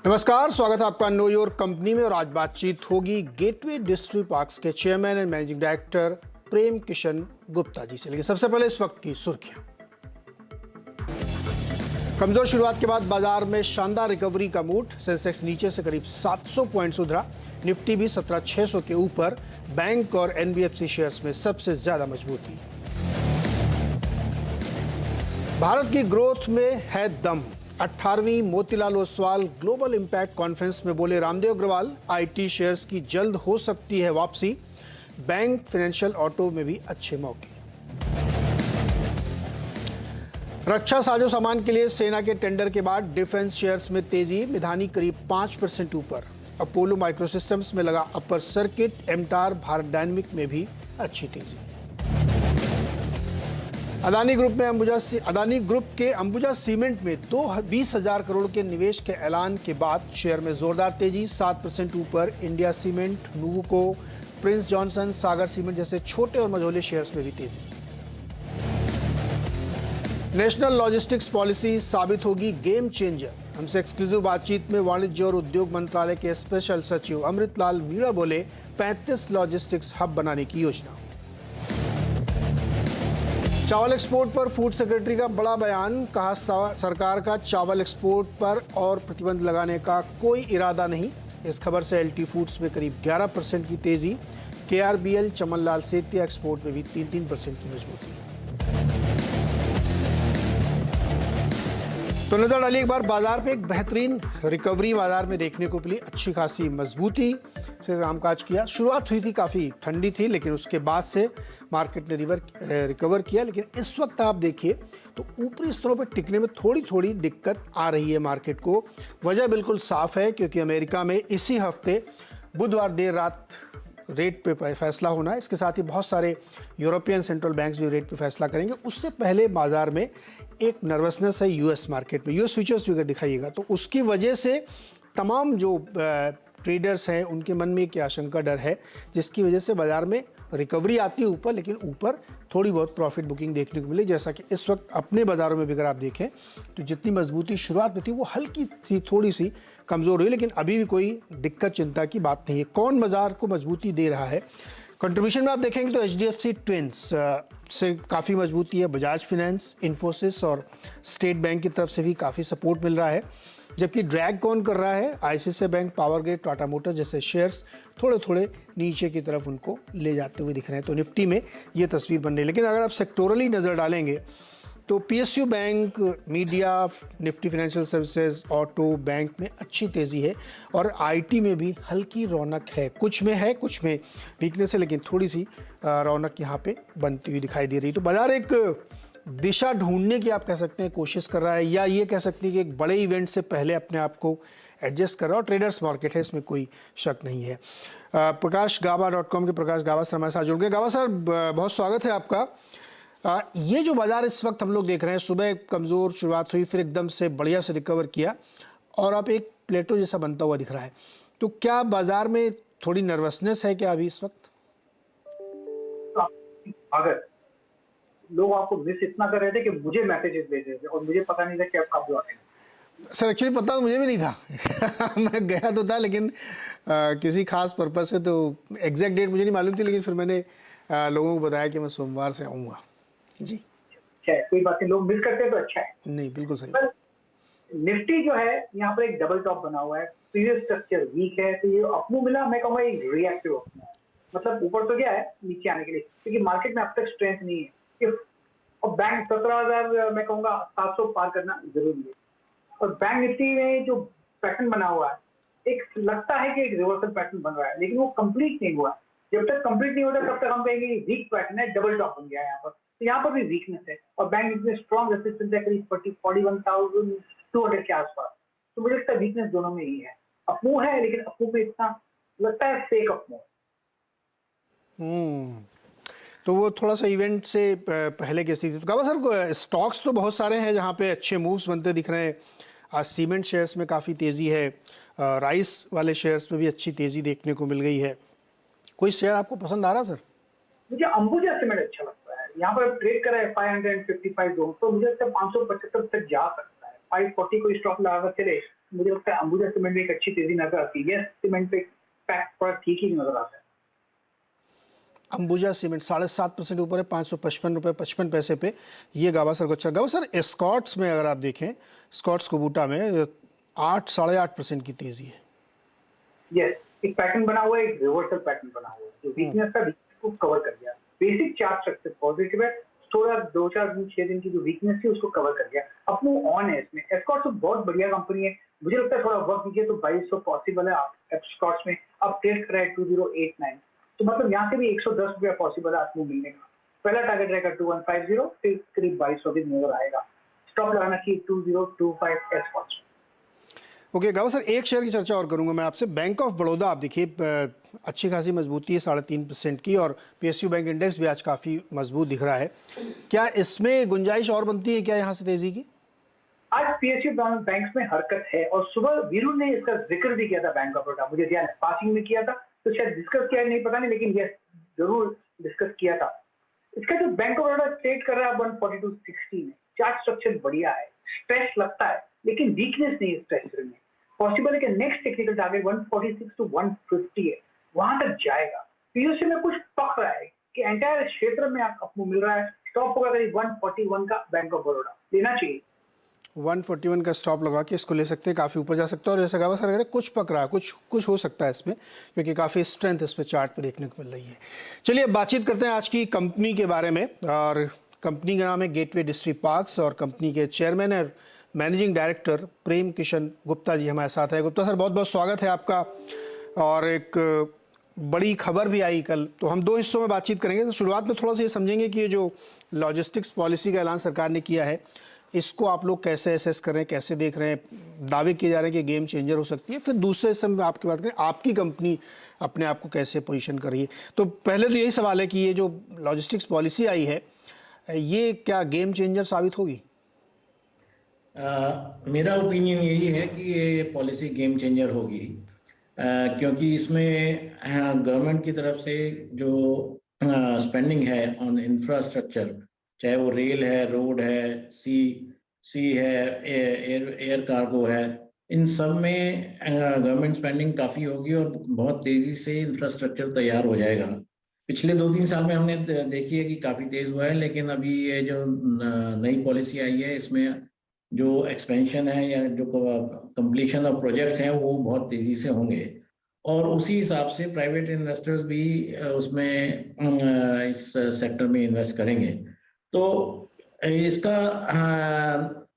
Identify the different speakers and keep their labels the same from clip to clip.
Speaker 1: नमस्कार, स्वागत है आपका नो योर कंपनी में। और आज बातचीत होगी गेटवे डिस्ट्री पार्क्स के चेयरमैन एंड मैनेजिंग डायरेक्टर प्रेम किशन गुप्ता जी से। लेकिन सबसे पहले इस वक्त की सुर्खियां। कमजोर शुरुआत के बाद बाजार में शानदार रिकवरी का मूड। सेंसेक्स नीचे से करीब 700 पॉइंट्स उधरा। निफ्टी भी 17,600 के ऊपर। बैंक और एनबीएफसी शेयर्स में सबसे ज्यादा मजबूती। भारत की ग्रोथ में है दम। 18वीं Motilal Oswal global impact conference में बोले रामदेव अग्रवाल, आईटी शेयर्स की जल्द हो सकती है वापसी। बैंक, फाइनेंशियल, ऑटो में भी अच्छे मौके। रक्षा साजो सामान के लिए सेना के टेंडर के बाद डिफेंस शेयर्स में तेजी। मिधानी करीब 5% ऊपर। अपोलो माइक्रोसिस्टम्स में लगा अपर सर्किट। एमटार, भारत डायनेमिक में भी अच्छी तेजी। अदानी ग्रुप के अंबुजा सीमेंट में 20,000 करोड़ के निवेश के ऐलान के बाद शेयर में जोरदार तेजी। 7% ऊपर। इंडिया सीमेंट, नूवको, प्रिंस जॉनसन, सागर सीमेंट जैसे छोटे और मझोले शेयर्स में भी तेजी। नेशनल लॉजिस्टिक्स पॉलिसी साबित होगी गेम चेंजर। हमसे एक्सक्लूसिव बातचीत में वाणिज्य और उद्योग मंत्रालय के स्पेशल सचिव अमृतलाल मीणा बोले 35 लॉजिस्टिक्स हब बनाने की योजना। चावल एक्सपोर्ट पर फूड सेक्रेटरी का बड़ा बयान। कहा सरकार का चावल एक्सपोर्ट पर और प्रतिबंध लगाने का कोई इरादा नहीं। इस खबर से एलटी फूड्स में करीब 11% की तेजी। केआरबीएल, चमन लाल सेतिया एक्सपोर्ट में भी 3% की मजबूती। तो नजर डालिए एक बार बाजार पे। एक बेहतरीन रिकवरी बाजार में देखने को मिली। अच्छी खासी मजबूती से कामकाज किया। शुरुआत हुई थी काफ़ी ठंडी थी, लेकिन उसके बाद से मार्केट ने रिकवर किया। लेकिन इस वक्त आप देखिए तो ऊपरी स्तरों पर टिकने में थोड़ी थोड़ी दिक्कत आ रही है मार्केट को। वजह बिल्कुल साफ है, क्योंकि अमेरिका में इसी हफ्ते बुधवार देर रात रेट पे फैसला होना है। इसके साथ ही बहुत सारे यूरोपियन सेंट्रल बैंक्स भी रेट पे फैसला करेंगे। उससे पहले बाजार में एक नर्वसनेस है यूएस मार्केट में। यूएस फ्यूचर्स भी अगर दिखाइएगा तो उसकी वजह से तमाम जो ट्रेडर्स हैं उनके मन में क्या आशंका, डर है, जिसकी वजह से बाजार में रिकवरी आती है ऊपर, लेकिन ऊपर थोड़ी बहुत प्रॉफिट बुकिंग देखने को मिली। जैसा कि इस वक्त अपने बाजारों में भी अगर आप देखें तो जितनी मजबूती शुरुआत में थी वो हल्की थी, थोड़ी सी कमज़ोर हुई, लेकिन अभी भी कोई दिक्कत चिंता की बात नहीं है। कौन बाजार को मजबूती दे रहा है? कंट्रीब्यूशन में आप देखेंगे तो एचडीएफसी ट्विंस से काफ़ी मजबूती है। बजाज फाइनेंस, इन्फोसिस और स्टेट बैंक की तरफ से भी काफ़ी सपोर्ट मिल रहा है। जबकि ड्रैग कौन कर रहा है? ICICI bank, power grid, Tata motor जैसे शेयर्स थोड़े थोड़े नीचे की तरफ उनको ले जाते हुए दिख रहे हैं। तो निफ्टी में ये तस्वीर बन रही है। लेकिन अगर आप सेक्टोरली नज़र डालेंगे तो PSU bank, media, Nifty financial services, auto, bank में अच्छी तेज़ी है। और आईटी में भी हल्की रौनक है। कुछ में है, कुछ में वीकनेस है, लेकिन थोड़ी सी रौनक यहाँ पे बनती हुई दिखाई दे रही। तो बाजार एक दिशा ढूंढने की आप कह सकते हैं कोशिश कर रहा है, या ये कह सकते हैं कि एक बड़े इवेंट से पहले अपने आप को एडजस्ट कर रहा है। और ट्रेडर्स मार्केट है, इसमें कोई शक नहीं है। प्रकाशगावा.com के प्रकाश गावा सर हमारे साथ जुड़ गए। गावा सर, बहुत स्वागत है आपका। ये जो बाजार इस वक्त हम लोग देख रहे हैं, सुबह कमज़ोर शुरुआत हुई, फिर एकदम से बढ़िया से रिकवर किया और अब एक प्लेटो जैसा बनता हुआ दिख रहा है। तो क्या बाजार में थोड़ी नर्वसनेस है क्या अभी इस वक्त?
Speaker 2: अगर लोग आपको मिस इतना कर रहे थे कि मुझे मैसेजेस भेज रहे थे और मुझे पता नहीं था कि आप कब लौटेंगे।
Speaker 1: सर एक्चुअली पता तो मुझे भी नहीं था। मैं गया तो था, लेकिन किसी खास पर्पज से, तो एग्जैक्ट डेट मुझे नहीं मालूम थी। लेकिन फिर मैंने लोगों को बताया कि मैं सोमवार से आऊँगा। जी,
Speaker 2: अच्छा है, कोई बात नहीं, लोग मिस करते हैं तो अच्छा है।
Speaker 1: नहीं बिल्कुल सही।
Speaker 2: पर निफ्टी जो है यहाँ पर एक डबल टॉप बना हुआ है। प्रीवियस स्ट्रक्चर वीक है, तो ये अपमूव मिला, मैं कहूँगा एक रिएक्टिव अपमूव है। मतलब ऊपर तो गया है नीचे आने के लिए, क्योंकि मार्केट में अब तक स्ट्रेंथ नहीं है। और बैंक 17,000 मैं कहूँगा 700 पार करना जरूरी है। और बैंक निफ्टी में जो पैटर्न बना हुआ है, एक लगता है कि एक रिवर्सल पैटर्न बन रहा है, लेकिन वो कंप्लीट नहीं हुआ। जब तक कंप्लीट नहीं होता तब तक हम कहेंगे वीक पैटर्न है, डबल टॉप बन गया है यहाँ पर। तो यहाँ पर भी वीकनेस है और बैंक निफ्टी में स्ट्रॉन्ग रेजिस्टेंस है करीब 41,200 के आसपास। तो मुझे लगता है वीकनेस दोनों में ही है। अपमूव है, लेकिन अपमूव में इतना लगता है फेक अपमूव।
Speaker 1: तो वो थोड़ा सा इवेंट से पहले की स्थिति। तो गावा सर, स्टॉक्स तो बहुत सारे हैं जहाँ पे अच्छे मूव्स बनते दिख रहे हैं। आज सीमेंट शेयर्स में काफ़ी तेज़ी है। राइस वाले शेयर्स में भी अच्छी तेज़ी देखने को मिल गई है। कोई शेयर आपको पसंद आ रहा सर?
Speaker 2: मुझे अंबुजा सीमेंट अच्छा लगता है। यहाँ पर ट्रेड करा है 555 जोन, तो मुझे लगता है 575 तक जा सकता है। 540 कोई स्टॉक लगा कर चले मुझे लगता है अंबुजा सीमेंट में एक अच्छी तेजी नजर आती है। सीमेंट पे पैक थोड़ा ठीक ही नजर आता है।
Speaker 1: अंबुजा सीमेंट 7.5% ऊपर है, 555 रुपये 55 पैसे पे ये गावस्कर को अच्छा। गावस्कर स्कॉट्स में अगर आप देखें, स्कॉट्स कुबूटा में 8-8.5% की तेजी है।
Speaker 2: यस, एक पैटर्न बना हुआ है, एक रिवर्सल पैटर्न बना हुआ है जो वीकनेस का वीकनेस को कवर कर गया। बेसिक चार्ट स्ट्रक्चर पॉजिटिव है, थोड़ा 2-4 दिन 6 दिन की जो वीकनेस थी उसको कवर कर गया। अब वो ऑन है इसमें। एस्कॉर्ट्स तो बहुत बढ़िया कंपनी है, मुझे लगता है थोड़ा वक्त दीजिए तो 2200 पॉसिबल है। आप एस्कॉर्ट्स में अब ट्रेड कर रहा है 2089, तो मतलब यहाँ से भी 110 रुपया पॉसिबल है आपको मिलने का। पहला टारगेट रहेगा 2150, फिर करीब 2200 भी नजर आएगा। स्टॉप लगाना चाहिए 2025 एस्कॉर्ट्स।
Speaker 1: ओके गावस्कर, एक शेयर की चर्चा और करूंगा मैं आपसे। बैंक ऑफ बड़ौदा, आप देखिए अच्छी खासी मजबूती है 3.5% की, और पीएसयू बैंक इंडेक्स भी आज काफ़ी मजबूत दिख रहा है। क्या इसमें गुंजाइश और बनती है क्या यहाँ से तेजी की?
Speaker 2: आज पीएसयू बैंक में हरकत है, और सुबह वीरू ने इसका जिक्र भी किया था बैंक ऑफ बड़ौदा, मुझे ध्यान है पासिंग में किया था, तो शायद डिस्कस किया नहीं पता नहीं, लेकिन यस जरूर डिस्कस किया था। इसका जो बैंक ऑफ बड़ौदा ट्रेड कर रहा है 142.60 में, चार्ट स्ट्रक्चर बढ़िया है, स्ट्रेस लगता है लेकिन वीकनेस नहीं है स्ट्रेस में। पॉसिबल है कि नेक्स्ट टेक्निकल टारगेट 146 to 150 है, वहां तक जाएगा। पीयूसी में कुछ पक रहा है कि एंटायर क्षेत्र में आपको मिल रहा है। स्टॉप होगा करीब 141 का बैंक ऑफ बड़ौदा, लेना चाहिए।
Speaker 1: 141 का स्टॉप लगा के इसको ले सकते हैं, काफ़ी ऊपर जा सकता है। और जैसे गावस्कर कह रहे हैं कुछ पक रहा है, कुछ हो सकता है इसमें, क्योंकि काफ़ी स्ट्रेंथ इस पर चार्ट पे देखने को मिल रही है। चलिए अब बातचीत करते हैं आज की कंपनी के बारे में, और कंपनी का नाम है गेटवे डिस्ट्रिक्ट पार्क्स, और कंपनी के चेयरमैन है मैनेजिंग डायरेक्टर प्रेम किशन गुप्ता जी हमारे साथ है। गुप्ता सर, बहुत बहुत स्वागत है आपका। और एक बड़ी खबर भी आई कल, तो हम 2 हिस्सों में बातचीत करेंगे। तो शुरुआत में थोड़ा सा ये समझेंगे कि ये जो लॉजिस्टिक्स पॉलिसी का ऐलान सरकार ने किया है, इसको आप लोग कैसे असेस कर रहे हैं, कैसे देख रहे हैं? दावे किए जा रहे हैं कि गेम चेंजर हो सकती है। फिर दूसरे हिस्से में आपकी बात करें, आपकी कंपनी अपने आप को कैसे पोजीशन कर रही है। तो पहले तो यही सवाल है कि ये जो लॉजिस्टिक्स पॉलिसी आई है, ये क्या गेम चेंजर साबित होगी?
Speaker 3: मेरा ओपिनियन यही है कि ये पॉलिसी गेम चेंजर होगी, क्योंकि इसमें गवर्नमेंट की तरफ से जो स्पेंडिंग है ऑन इंफ्रास्ट्रक्चर, चाहे वो रेल है, रोड है, सी है, एयर कार्गो है, इन सब में गवर्नमेंट स्पेंडिंग काफ़ी होगी और बहुत तेज़ी से इंफ्रास्ट्रक्चर तैयार हो जाएगा। पिछले 2-3 साल में हमने देखी है कि काफ़ी तेज़ हुआ है, लेकिन अभी ये जो नई पॉलिसी आई है, इसमें जो एक्सपेंशन है या जो कंप्लीशन ऑफ प्रोजेक्ट्स हैं वो बहुत तेज़ी से होंगे, और उसी हिसाब से प्राइवेट इन्वेस्टर्स भी उसमें इस सेक्टर में इन्वेस्ट करेंगे। तो इसका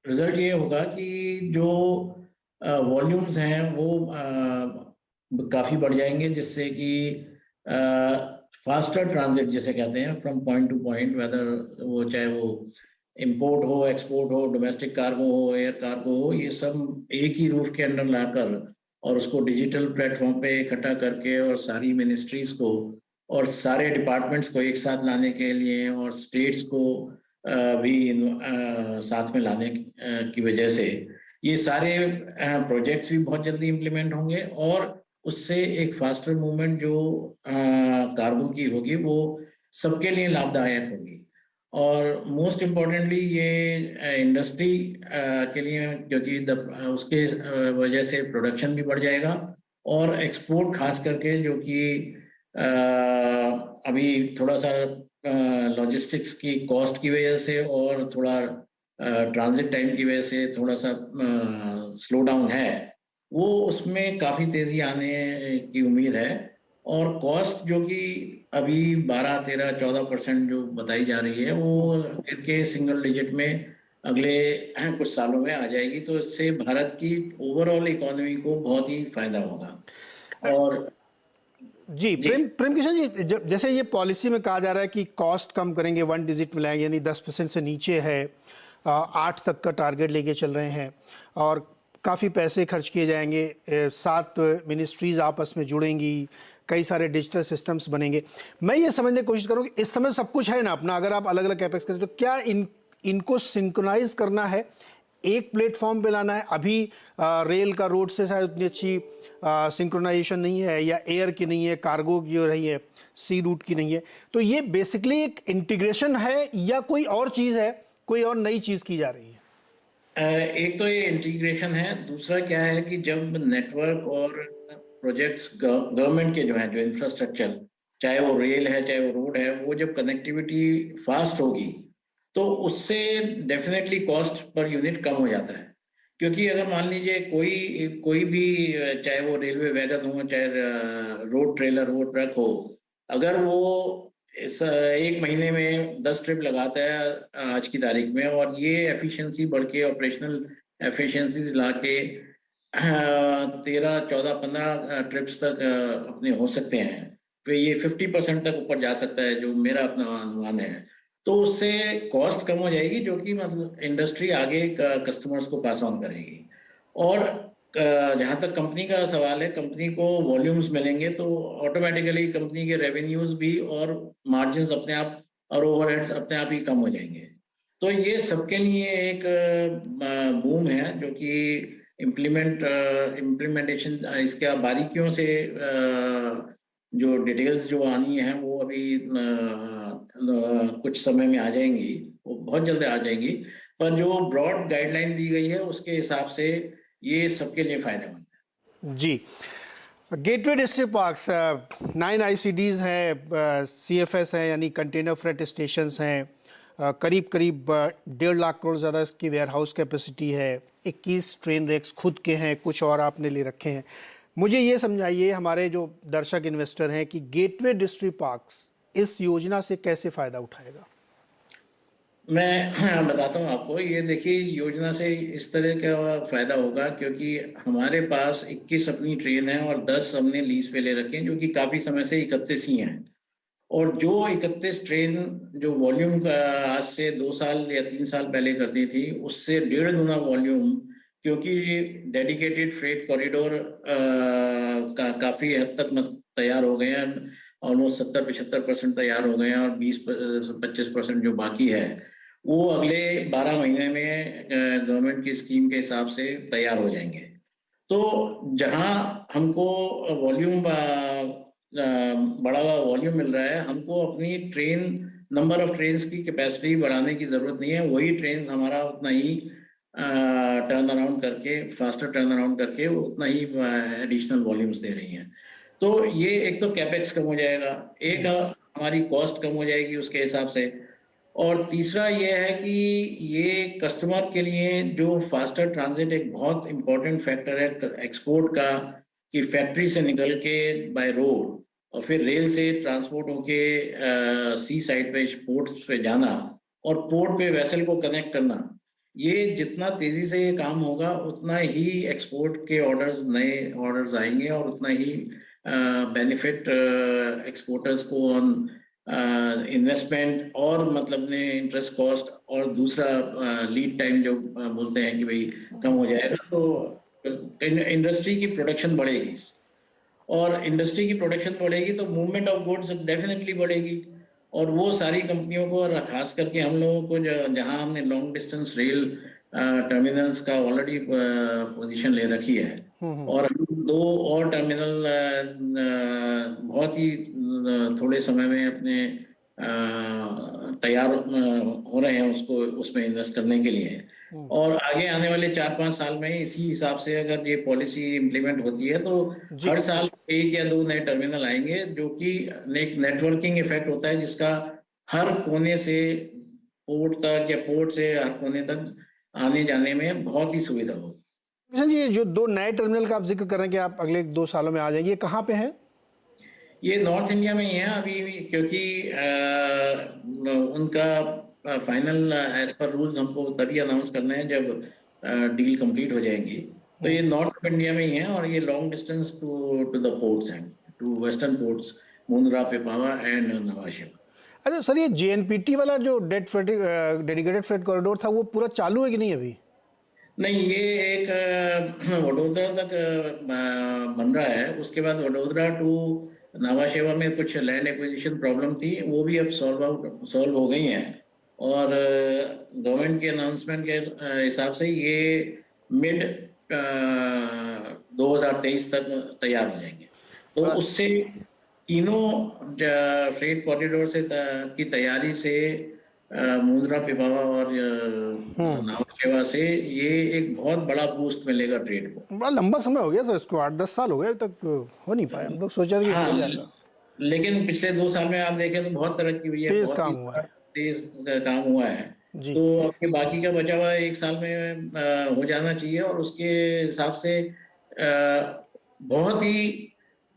Speaker 3: रिजल्ट ये होगा कि जो वॉल्यूम्स हैं वो काफ़ी बढ़ जाएंगे, जिससे कि फास्टर ट्रांजिट जिसे कहते हैं from point to point, whether वो चाहे वो इंपोर्ट हो, एक्सपोर्ट हो, डोमेस्टिक कार्गो हो, एयर कार्गो हो, ये सब एक ही रूफ के अंडर लाकर और उसको डिजिटल प्लेटफॉर्म पे इकट्ठा करके और सारी मिनिस्ट्रीज को और सारे डिपार्टमेंट्स को एक साथ लाने के लिए और स्टेट्स को भी साथ में लाने की वजह से ये सारे प्रोजेक्ट्स भी बहुत जल्दी इम्प्लीमेंट होंगे, और उससे एक फास्टर मूवमेंट जो कार्गो की होगी वो सबके लिए लाभदायक होगी। और मोस्ट इम्पॉर्टेंटली ये इंडस्ट्री के लिए, क्योंकि उसके वजह से प्रोडक्शन भी बढ़ जाएगा, और एक्सपोर्ट खास करके जो कि अभी थोड़ा सा लॉजिस्टिक्स की कॉस्ट की वजह से और थोड़ा ट्रांजिट टाइम की वजह से थोड़ा सा स्लो डाउन है, वो उसमें काफ़ी तेज़ी आने की उम्मीद है। और कॉस्ट जो कि अभी 12-13-14% जो बताई जा रही है, वो गिर के सिंगल डिजिट में अगले कुछ सालों में आ जाएगी, तो इससे भारत की ओवरऑल इकोनॉमी को बहुत ही फायदा होगा। और
Speaker 1: जी प्रेम किशन जी, जैसे ये पॉलिसी में कहा जा रहा है कि कॉस्ट कम करेंगे, 1 डिजिट में लाएंगे, यानी 10% से नीचे है, 8 तक का टारगेट लेके चल रहे हैं, और काफ़ी पैसे खर्च किए जाएंगे, 7 मिनिस्ट्रीज आपस में जुड़ेंगी, कई सारे डिजिटल सिस्टम्स बनेंगे। मैं ये समझने की कोशिश करूँ कि इस समय सब कुछ है ना अपना, अगर आप अलग अलग कैपेक्स करें तो क्या इनको सिंक्रोनाइज करना है, एक प्लेटफॉर्म पे लाना है? अभी रेल का रोड से शायद उतनी अच्छी सिंक्रोनाइजेशन नहीं है, या एयर की नहीं है, कार्गो की हो रही है, सी रूट की नहीं है। तो ये बेसिकली एक इंटीग्रेशन है या कोई और चीज़ है, कोई और नई चीज़ की जा रही है?
Speaker 3: एक तो ये इंटीग्रेशन है, दूसरा क्या है कि जब नेटवर्क और प्रोजेक्ट्स गवर्नमेंट के जो हैं, जो इंफ्रास्ट्रक्चर, चाहे वो रेल है चाहे वो रोड है, वो जब कनेक्टिविटी फास्ट होगी तो उससे डेफिनेटली कॉस्ट पर यूनिट कम हो जाता है। क्योंकि अगर मान लीजिए कोई कोई भी चाहे वो रेलवे वैगन हो चाहे रोड ट्रेलर हो ट्रक हो, अगर वो इस 1 महीने में 10 ट्रिप लगाता है आज की तारीख में, और ये एफिशिएंसी बढ़ के ऑपरेशनल एफिशिएंसी ला के 13 14 15 ट्रिप्स तक अपने हो सकते हैं, फिर ये 50% तक ऊपर जा सकता है, जो मेरा अपना अनुमान है। तो उससे कॉस्ट कम हो जाएगी, जो कि मतलब इंडस्ट्री आगे कस्टमर्स को पास ऑन करेगी। और जहाँ तक कंपनी का सवाल है, कंपनी को वॉल्यूम्स मिलेंगे तो ऑटोमेटिकली कंपनी के रेवेन्यूज भी और मार्जिन्स अपने आप और ओवरहेड्स अपने आप ही कम हो जाएंगे। तो ये सबके लिए एक बूम है, जो कि इम्प्लीमेंटेशन इसके बारीकियों से जो डिटेल्स जो आनी है वो अभी कुछ समय में आ जाएंगी, वो बहुत जल्द आ जाएंगी। पर जो ब्रॉड गाइडलाइन दी गई है उसके हिसाब से ये सबके लिए फायदेमंद है।
Speaker 1: जी, गेटवे डिस्ट्रिक्ट पार्क्स 9 ICDs हैं, CFS हैं यानी कंटेनर फ्रेट स्टेशंस हैं, करीब करीब 1.5 लाख करोड़ ज़्यादा इसकी वेयर हाउस कैपेसिटी है, 21 ट्रेन रेक्स खुद के हैं, कुछ और आपने ले रखे हैं। मुझे ये समझाइए, हमारे जो दर्शक इन्वेस्टर हैं, कि गेटवे डिस्ट्रिक्ट पार्क्स इस योजना से कैसे फ़ायदा उठाएगा?
Speaker 3: मैं बताता हूँ आपको। ये देखिए, योजना से इस तरह का फायदा होगा क्योंकि हमारे पास 21 अपनी ट्रेन है और 10 हमने लीज पे ले रखे हैं, जो कि काफी समय से 31 ही हैं। और जो 31 ट्रेन जो वॉल्यूम का आज से 2 साल या 3 साल पहले करती थी, उससे 1.5 गुना वॉल्यूम, क्योंकि डेडिकेटेड फ्रेट कॉरिडोर का काफी हद तक तैयार हो गए हैं। ऑलमोस्ट 70-75% तैयार हो गए हैं, और 20-25% जो बाकी है वो अगले 12 महीने में गवर्नमेंट की स्कीम के हिसाब से तैयार हो जाएंगे। तो जहां हमको वॉल्यूम बड़ा हुआ वॉल्यूम मिल रहा है, हमको अपनी ट्रेन नंबर ऑफ ट्रेन्स की कैपेसिटी बढ़ाने की ज़रूरत नहीं है। वही ट्रेन हमारा उतना ही टर्न अराउंड करके, फास्टर टर्न अराउंड करके उतना ही एडिशनल वॉल्यूम्स दे रही हैं। तो ये एक तो कैपेक्स कम हो जाएगा, एक हमारी कॉस्ट कम हो जाएगी उसके हिसाब से, और तीसरा ये है कि ये कस्टमर के लिए जो फास्टर ट्रांजिट एक बहुत इंपॉर्टेंट फैक्टर है एक्सपोर्ट का, कि फैक्ट्री से निकल के बाय रोड और फिर रेल से ट्रांसपोर्ट होके सी साइड पे पोर्ट पे जाना और पोर्ट पे वेसल को कनेक्ट करना, ये जितना तेजी से ये काम होगा उतना ही एक्सपोर्ट के ऑर्डर्स, नए ऑर्डर्स आएंगे, और उतना ही बेनिफिट एक्सपोर्टर्स को ऑन इन्वेस्टमेंट और मतलब ने इंटरेस्ट कॉस्ट, और दूसरा लीड टाइम जो बोलते हैं कि भाई कम हो जाएगा। तो इंडस्ट्री की प्रोडक्शन बढ़ेगी, और इंडस्ट्री की प्रोडक्शन बढ़ेगी तो मूवमेंट ऑफ गुड्स डेफिनेटली बढ़ेगी। और वो सारी कंपनियों को, और खास करके हम लोगों को जहां हमने लॉन्ग डिस्टेंस रेल टर्मिनल्स का ऑलरेडी पोजीशन ले रखी है, और हम 2 और टर्मिनल बहुत ही थोड़े समय में अपने तैयार हो रहे हैं उसको, उसमें इन्वेस्ट करने के लिए। और आगे आने वाले 4-5 साल में इसी हिसाब से अगर ये पॉलिसी इम्प्लीमेंट होती है तो हर साल 1 या 2 नए टर्मिनल आएंगे, जो कि एक नेटवर्किंग इफेक्ट होता है, जिसका हर कोने से पोर्ट तक या पोर्ट से हर कोने तक आने जाने में बहुत ही सुविधा होगी।
Speaker 1: किशन जी, ये जो 2 नए टर्मिनल का आप जिक्र कर रहे हैं कि आप अगले 2 सालों में आ जाएंगे, ये कहाँ पे है?
Speaker 3: ये नॉर्थ इंडिया में ही है अभी, क्योंकि उनका फाइनल एज पर रूल्स हमको तभी अनाउंस करना है जब डील कंप्लीट हो जाएंगी। तो ये नॉर्थ ऑफ इंडिया में ही है, और ये long distance to the ports हैं, to western ports, Mundra, Pipavav and Nava Sheva.
Speaker 1: अच्छा सर, ये JNPT वाला जो डेडिकेटेड फ्रेट कॉरिडोर था, वो पूरा चालू है कि नहीं अभी?
Speaker 3: नहीं, ये एक वडोदरा तक बन रहा है। उसके बाद वडोदरा टू नवा शेवा में कुछ लैंड एक्विजिशन प्रॉब्लम थी, वो भी अब सॉल्व हो गई हैं, और गवर्नमेंट के अनाउंसमेंट के हिसाब से ये मिड 2023 तक तैयार हो जाएंगे। तो उससे तीनों फ्रेट कॉरिडोर से की तैयारी से मुद्रा पिपावा और नावल सेवा से ये एक बहुत बड़ा बूस्ट मिलेगा ट्रेड को।
Speaker 1: बड़ा लंबा समय हो गया सर, इसको 8-10 साल हो गए, अभी तक हो नहीं पाया। हम लोग सोचा था कि
Speaker 3: हाँ,
Speaker 1: हो जाएगा।
Speaker 3: लेकिन पिछले 2 साल में आप देखें तो बहुत तरक्की हुई है,
Speaker 1: तेज
Speaker 3: बहुत ही
Speaker 1: काम हुआ है
Speaker 3: तेज काम हुआ है।
Speaker 1: जी।
Speaker 3: तो अपने बाकी का बचा हुआ 1 साल में हो जाना चाहिए, और उसके हिसाब से बहुत ही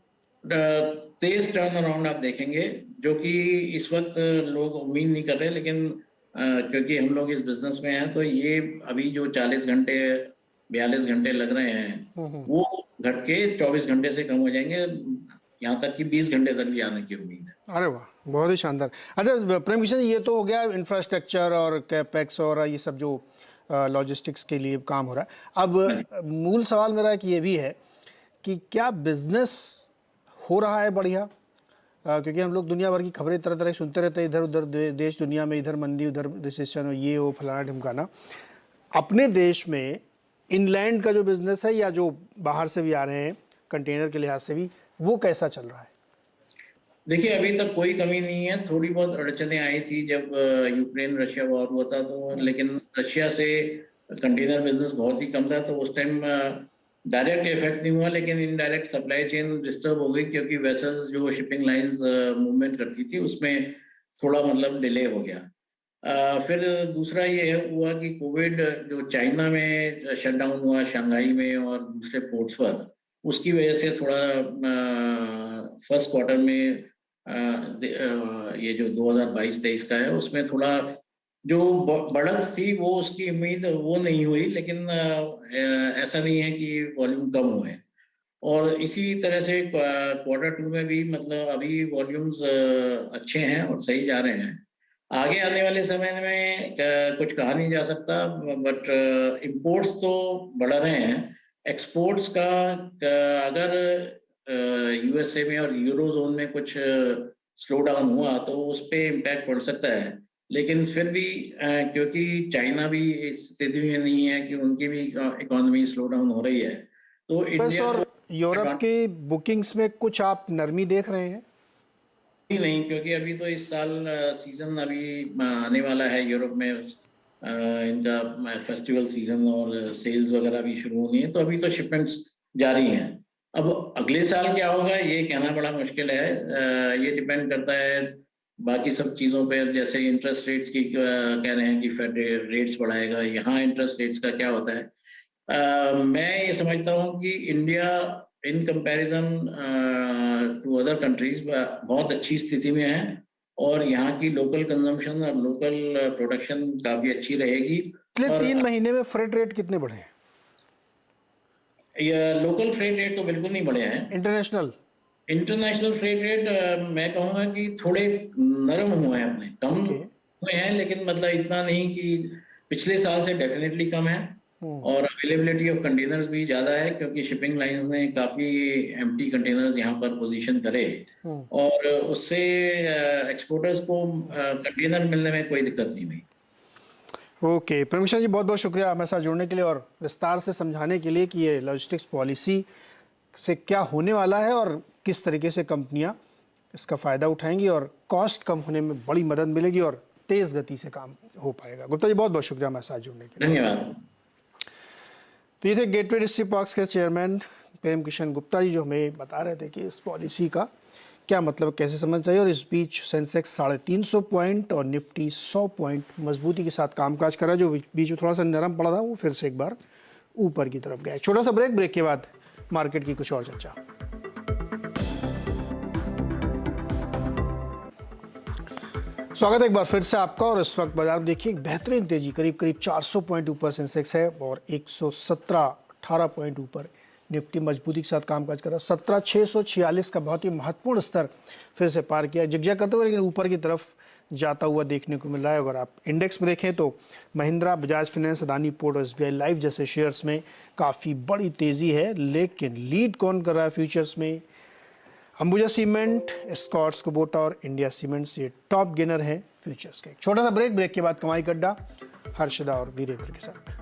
Speaker 3: तेज टर्न अराउंड आप देखेंगे, जो कि इस वक्त लोग उम्मीद नहीं कर रहे। लेकिन क्योंकि हम लोग इस बिजनेस में हैं, तो ये अभी जो 40 घंटे 42 घंटे लग रहे हैं वो घट के 24 घंटे से कम हो जाएंगे, यहाँ तक कि 20 घंटे तक भी आने की उम्मीद है।
Speaker 1: अरे वाह, बहुत ही शानदार। अच्छा प्रेम किशन, ये तो हो गया इंफ्रास्ट्रक्चर और कैपेक्स और ये सब जो लॉजिस्टिक्स के लिए काम हो रहा है। अब मूल सवाल मेरा एक ये भी है कि क्या बिजनेस हो रहा है बढ़िया? क्योंकि हम लोग दुनिया भर की खबरें तरह तरह की सुनते रहते हैं, इधर उधर देश दुनिया में, इधर मंदी उधर रिसेशन, ये वो फलाना ढिमकाना। अपने देश में इनलैंड का जो बिजनेस है या जो बाहर से भी आ रहे हैं कंटेनर के लिहाज से भी, वो कैसा चल रहा है?
Speaker 3: देखिए, अभी तक कोई कमी नहीं है। थोड़ी बहुत अड़चनें आई थी जब यूक्रेन रशिया वॉर हुआ था, तो लेकिन रशिया से कंटेनर बिजनेस बहुत ही कम था, तो उस टाइम डायरेक्ट इफेक्ट नहीं हुआ, लेकिन इनडायरेक्ट सप्लाई चेन डिस्टर्ब हो गई, क्योंकि वेसल्स जो शिपिंग लाइंस मूवमेंट करती थी उसमें थोड़ा मतलब डिले हो गया। फिर दूसरा ये हुआ कि कोविड जो चाइना में शटडाउन हुआ, शंघाई में और दूसरे पोर्ट्स पर, उसकी वजह से थोड़ा फर्स्ट क्वार्टर में ये जो 2022-23 का है उसमें थोड़ा जो बढ़त थी वो उसकी उम्मीद वो नहीं हुई, लेकिन ऐसा नहीं है कि वॉल्यूम कम हुए। और इसी तरह से Q2 में भी मतलब अभी वॉल्यूम्स अच्छे हैं और सही जा रहे हैं। आगे आने वाले समय में कुछ कहा नहीं जा सकता, बट इंपोर्ट्स तो बढ़ रहे हैं। एक्सपोर्ट्स का अगर यूएसए में और यूरो जोन में कुछ स्लो डाउन हुआ तो उस पर इम्पैक्ट पड़ सकता है, लेकिन फिर भी क्योंकि चाइना भी इस स्थिति में नहीं है कि उनकी भी इकोनॉमी स्लो डाउन हो रही है, तो
Speaker 1: बस
Speaker 3: इंडिया
Speaker 1: और यूरोप की बुकिंग्स में कुछ आप नरमी देख रहे हैं?
Speaker 3: ही नहीं, क्योंकि अभी तो इस साल सीजन अभी आने वाला है यूरोप में, इनका फेस्टिवल सीजन और सेल्स वगैरह भी शुरू होनी है, तो अभी तो शिपमेंट्स जारी हैं। अब अगले साल क्या होगा ये कहना बड़ा मुश्किल है। ये डिपेंड करता है बाकी सब चीज़ों पे, जैसे इंटरेस्ट रेट्स की कह रहे हैं कि फेड रेट्स बढ़ाएगा, यहाँ इंटरेस्ट रेट्स का क्या होता है। मैं ये समझता हूँ कि India in comparison to other countries बहुत अच्छी स्थिति में है, और यहाँ की लोकल कंजम्पशन और लोकल प्रोडक्शन काफ़ी अच्छी रहेगी।
Speaker 1: पिछले
Speaker 3: और
Speaker 1: 3 महीने में फ्रेट रेट कितने बढ़े हैं?
Speaker 3: ये लोकल फ्रेट रेट तो बिल्कुल नहीं बढ़े हैं।
Speaker 1: इंटरनेशनल
Speaker 3: इंटरनेशनल फ्रेट रेट मैं कहूँगा कि थोड़े नरम हुए हैं, अपने कम
Speaker 1: ओके।
Speaker 3: हुए हैं, लेकिन मतलब इतना नहीं कि पिछले साल से डेफिनेटली कम है। और अवेलेबिलिटी ऑफ कंटेनर्स भी ज़्यादा है, क्योंकि शिपिंग लाइंस ने काफ़ी एम्प्टी कंटेनर्स यहाँ पर पोजीशन करे, और उससे एक्सपोर्टर्स को कंटेनर मिलने में कोई दिक्कत नहीं हुई।
Speaker 1: ओके प्रेम किशन जी, बहुत बहुत शुक्रिया हमारे साथ जुड़ने के लिए और विस्तार से समझाने के लिए कि ये लॉजिस्टिक्स पॉलिसी से क्या होने वाला है और किस तरीके से कंपनियां इसका फ़ायदा उठाएंगी और कॉस्ट कम होने में बड़ी मदद मिलेगी और तेज़ गति से काम हो पाएगा। गुप्ता जी, बहुत बहुत शुक्रिया हमारे साथ जुड़ने के लिए।
Speaker 3: धन्यवाद।
Speaker 1: तो ये थे गेटवे डिस्ट्रिक्ट पार्क्स के चेयरमैन प्रेम किशन गुप्ता जी, जो हमें बता रहे थे कि इस पॉलिसी का क्या मतलब, कैसे समझना चाहिए। और इस बीच सेंसेक्स 350 पॉइंट और निफ्टी 100 पॉइंट मजबूती के साथ कामकाज कर रहा है। जो बीच में थोड़ा सा नरम पड़ा था वो फिर से एक बार ऊपर की तरफ गया। छोटा सा ब्रेक के बाद मार्केट की कुछ और चर्चा। स्वागत है एक बार फिर से आपका। और इस वक्त बाजार में देखिए एक बेहतरीन तेजी, करीब करीब 400 पॉइंट ऊपर सेंसेक्स है और 118 पॉइंट ऊपर निफ्टी मजबूती के साथ कामकाज कर रहा है। 17,646 का बहुत ही महत्वपूर्ण स्तर फिर से पार किया, जिगजैग करते हुए, लेकिन ऊपर की तरफ जाता हुआ देखने को मिल रहा है। अगर आप इंडेक्स में देखें तो महिंद्रा, बजाज फाइनेंस, अदानी पोर्ट और एसबीआई लाइफ जैसे शेयर्स में काफ़ी बड़ी तेज़ी है। लेकिन लीड कौन कर रहा है फ्यूचर्स में? अंबुजा सीमेंट, स्कॉट्स कुबोटा और इंडिया सीमेंट्स ये टॉप गेनर हैं फ्यूचर्स के। छोटा सा ब्रेक के बाद कमाई गड्ढा हर्षदा और वीरेंद्र के साथ।